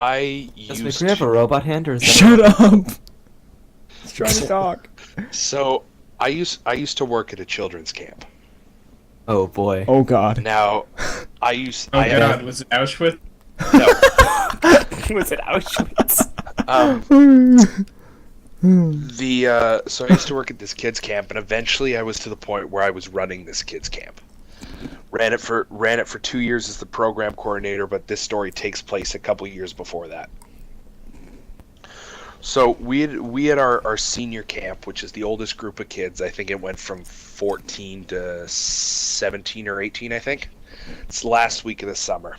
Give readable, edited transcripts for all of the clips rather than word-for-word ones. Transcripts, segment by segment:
I Does used McCree have a to. robot hand, or is that Shut up! He's trying to talk. So I used to work at a children's camp. Oh boy. Oh god. Now, Oh I god, was it Auschwitz? no. Was it Auschwitz? Um, so I used to work at this kids camp, and eventually I was to the point where I was running this kids camp. Ran it for 2 years as the program coordinator, but this story takes place a couple years before that. So we had our senior camp, which is the oldest group of kids. I think it went from 14 to 17 or 18, I think. It's the last week of the summer.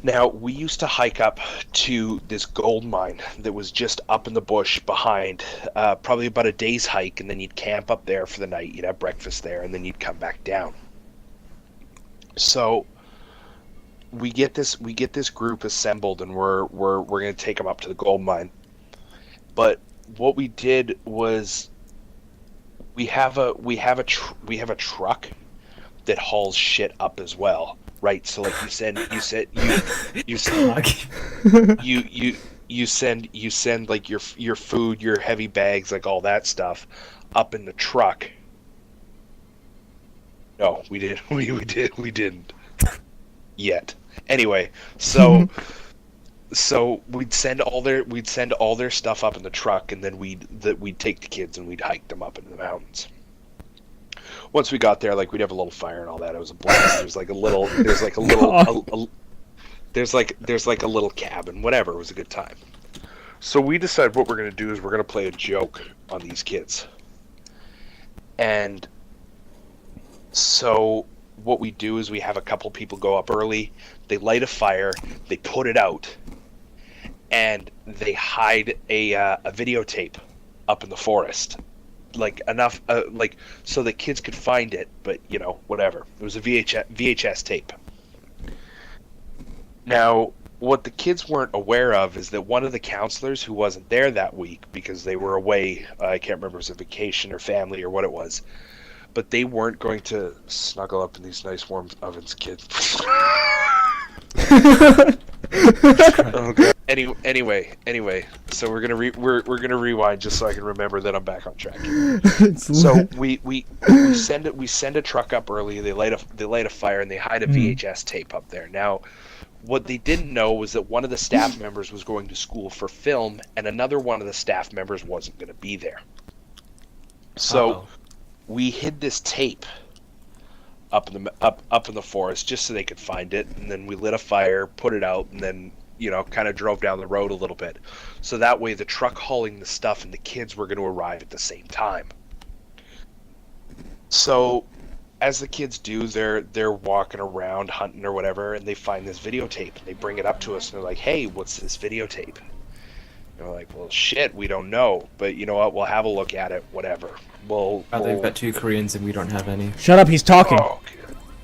Now, we used to hike up to this gold mine that was just up in the bush behind, probably about a day's hike, and then you'd camp up there for the night, you'd have breakfast there, and then you'd come back down. So we get this group assembled, and we're going to take them up to the gold mine. But what we did was we have a truck that hauls shit up as well, right? So like you send like your food, your heavy bags, like all that stuff, up in the truck. No, we did we didn't yet. Anyway, so we'd send all their stuff up in the truck, and then we'd take the kids and we'd hike them up into the mountains. Once we got there, like, we'd have a little fire and all that. It was a blast. There's like a little cabin, whatever. It was a good time. So we decided what we're going to do is we're going to play a joke on these kids. And so what we do is we have a couple people go up early, they light a fire, they put it out, and they hide a videotape up in the forest. Like enough, so the kids could find it, but whatever. It was a VHS tape. Now, what the kids weren't aware of is that one of the counselors who wasn't there that week because they were away, I can't remember if it was a vacation or family or what it was, but they weren't going to snuggle up in these nice warm ovens, kids. Oh, God. Anyway, so we're gonna rewind just so I can remember that I'm back on track. So we send a truck up early. They light a fire, and they hide a VHS tape up there. Now, what they didn't know was that one of the staff members was going to school for film, and another one of the staff members wasn't going to be there. So we hid this tape up in the forest just so they could find it, and then we lit a fire, put it out, and then kind of drove down the road a little bit, so that way the truck hauling the stuff and the kids were going to arrive at the same time. So as the kids do, they're walking around hunting or whatever, and they find this videotape, and they bring it up to us, and they're like, "Hey, what's this videotape?" And we're like, "Well, shit, we don't know, but you know what? We'll have a look at it. Whatever. They've got 2 Koreans and we don't have any. Shut up, he's talking. Oh, okay.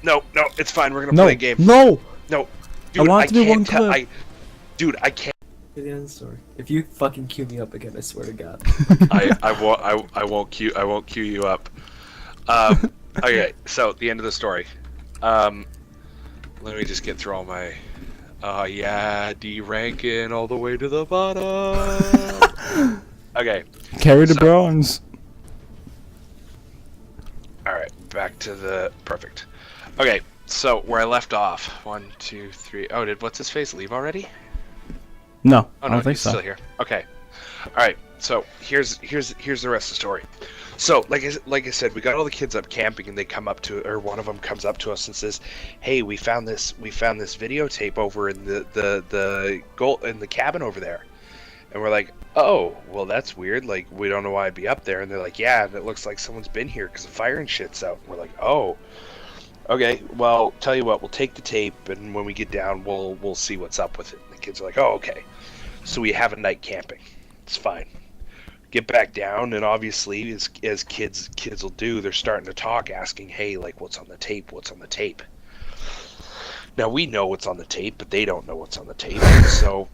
No, it's fine. We're gonna play a game. No! No, dude, I want it to be one tell. clip. Dude, I can't. To the end of the story. If you fucking cue me up again, I swear to God. I won't cue you up. Okay, so the end of the story. Let me just get through all my. D ranking all the way to the bottom. Okay. Carry the bronze. All right, back to the perfect. Okay, so where I left off. 1, 2, 3. Oh, did what's his face leave already? No, Oh I no, don't think he's so. still here. Okay. All right. So here's the rest of the story. So like I said, we got all the kids up camping, and they come up to, or one of them comes up to us and says, "Hey, we found this videotape over in the cabin over there." And we're like, "Oh, well, that's weird. Like, we don't know why I'd be up there." And they're like, "Yeah, and it looks like someone's been here because the fire and shit's out." And we're like, "Oh, okay. Well, tell you what, we'll take the tape, and when we get down, we'll see what's up with it." And the kids are like, "Oh, okay." So we have a night camping. It's fine. Get back down, and obviously, as kids will do, they're starting to talk, asking, "Hey, like, what's on the tape? What's on the tape?" Now we know what's on the tape, but they don't know what's on the tape. So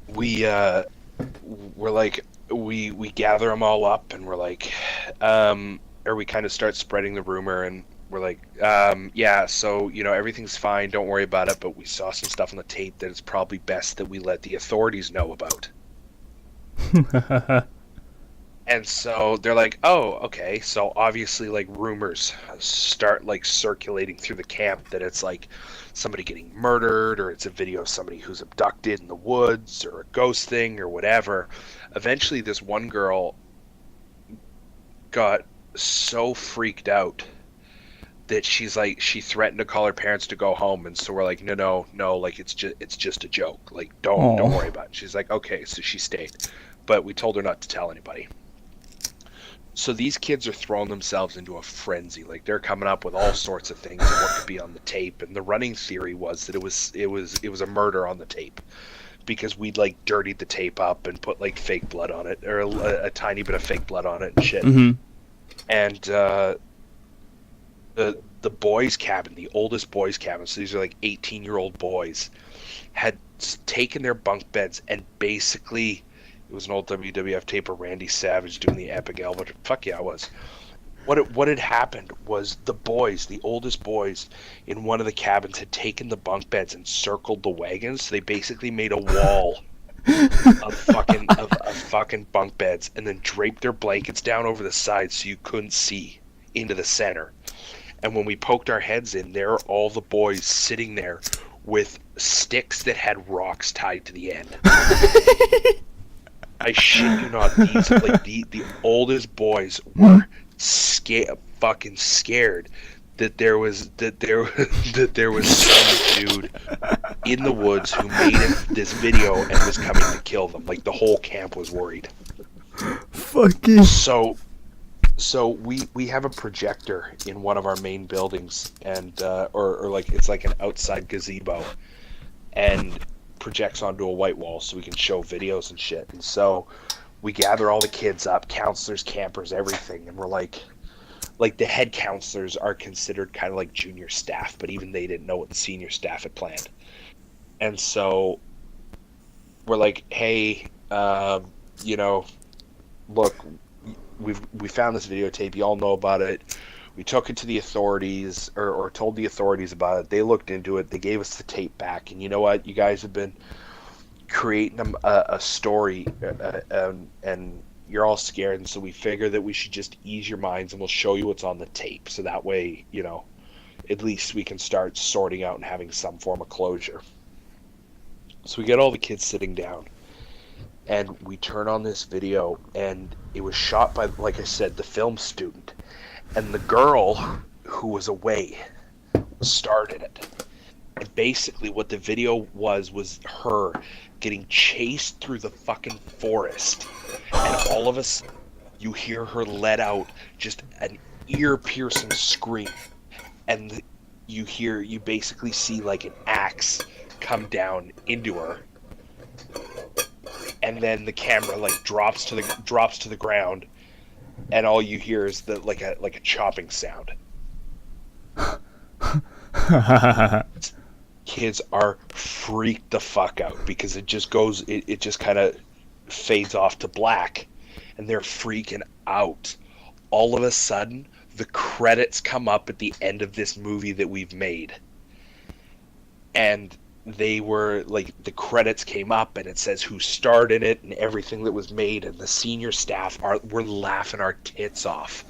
we're like, we gather them all up, and we're like, or we kind of start spreading the rumor, and we're like, yeah, so, everything's fine, don't worry about it, but we saw some stuff on the tape that it's probably best that we let the authorities know about. And so they're like, oh, okay. So obviously, like, rumors start, like, circulating through the camp that it's, like, somebody getting murdered, or it's a video of somebody who's abducted in the woods, or a ghost thing, or whatever. Eventually, this one girl got so freaked out that she threatened to call her parents to go home. And so we're like, no, like, it's just a joke. Like, don't worry about it. She's like, okay, so she stayed. But we told her not to tell anybody. So these kids are throwing themselves into a frenzy. Like, they're coming up with all sorts of things of what could be on the tape. And the running theory was that it was a murder on the tape, because we'd, like, dirtied the tape up and put, like, fake blood on it, or a tiny bit of fake blood on it and shit. Mm-hmm. And the boys' cabin, the oldest boys' cabin, so these are like 18-year-old boys, had taken their bunk beds and basically. It was an old WWF tape of Randy Savage doing the epic elbow. Fuck yeah, it was. What had happened was the oldest boys in one of the cabins had taken the bunk beds and circled the wagons. So they basically made a wall of fucking bunk beds, and then draped their blankets down over the sides so you couldn't see into the center. And when we poked our heads in, there are all the boys sitting there with sticks that had rocks tied to the end. I shit you not, these, like, the oldest boys were fucking scared that there was some dude in the woods who made this video and was coming to kill them. Like, the whole camp was worried. Fucking. So we have a projector in one of our main buildings, and or like, it's like an outside gazebo, and projects onto a white wall so we can show videos and shit. And so we gather all the kids up, counselors, campers, everything, and we're like the head counselors are considered kind of like junior staff, but even they didn't know what the senior staff had planned. And so we're like, hey, look, we found this videotape, you all know about it. We took it to the authorities, or told the authorities about it. They looked into it. They gave us the tape back. And you know what? You guys have been creating a story, and you're all scared. And so we figure that we should just ease your minds, and we'll show you what's on the tape. So that way, at least we can start sorting out and having some form of closure. So we get all the kids sitting down, and we turn on this video, and it was shot by, like I said, the film student. And the girl who was away started it. And basically what the video was her getting chased through the fucking forest. And all of us, you hear her let out just an ear-piercing scream. And you basically see, like, an axe come down into her. And then the camera, like, drops to the ground. And all you hear is like a chopping sound. Kids are freaked the fuck out because it just kind of fades off to black, and they're freaking out. All of a sudden, the credits come up at the end of this movie that we've made, and they were like, the credits came up and it says who starred in it and everything that was made, and the senior staff were laughing our tits off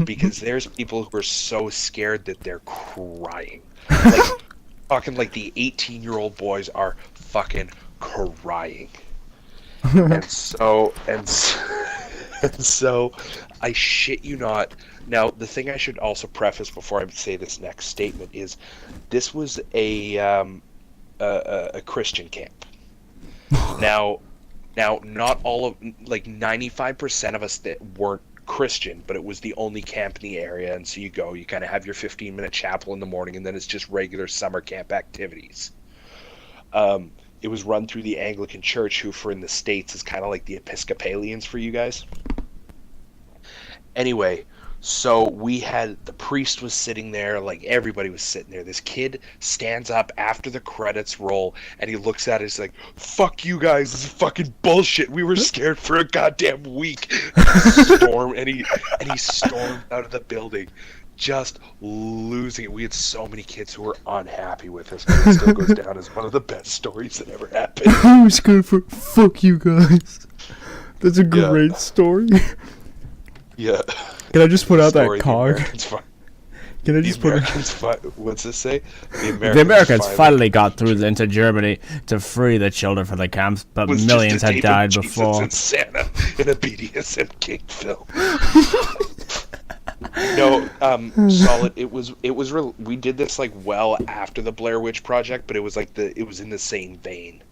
because there's people who are so scared that they're crying. Like, fucking, like, the 18-year-old boys are fucking crying. and so I shit you not. Now, the thing I should also preface before I say this next statement is this was a Christian camp. Now, not all of, like, 95% of us that weren't Christian, but it was the only camp in the area, and so you kind of have your 15-minute chapel in the morning, and then it's just regular summer camp activities. It was run through the Anglican Church, who for in the States is kind of like the Episcopalians for you guys. Anyway, so the priest was sitting there, like, everybody was sitting there. This kid stands up after the credits roll, and he looks at it, he's like, fuck you guys, this is fucking bullshit. We were scared for a goddamn week. And he stormed out of the building. just losing it. We had so many kids who were unhappy with us, but it still goes down as one of the best stories that ever happened. I was gonna fuck you guys. That's a great story. Yeah. Can I just put out Story, that card? Can I The just put it? Americans what's this say? The Americans finally got through into Germany to free the children from the camps, but was millions just a had tape died of Jesus before. and Santa in a BDSM kink film. No, solid. It was we did this like well after the Blair Witch Project, but it was like it was in the same vein.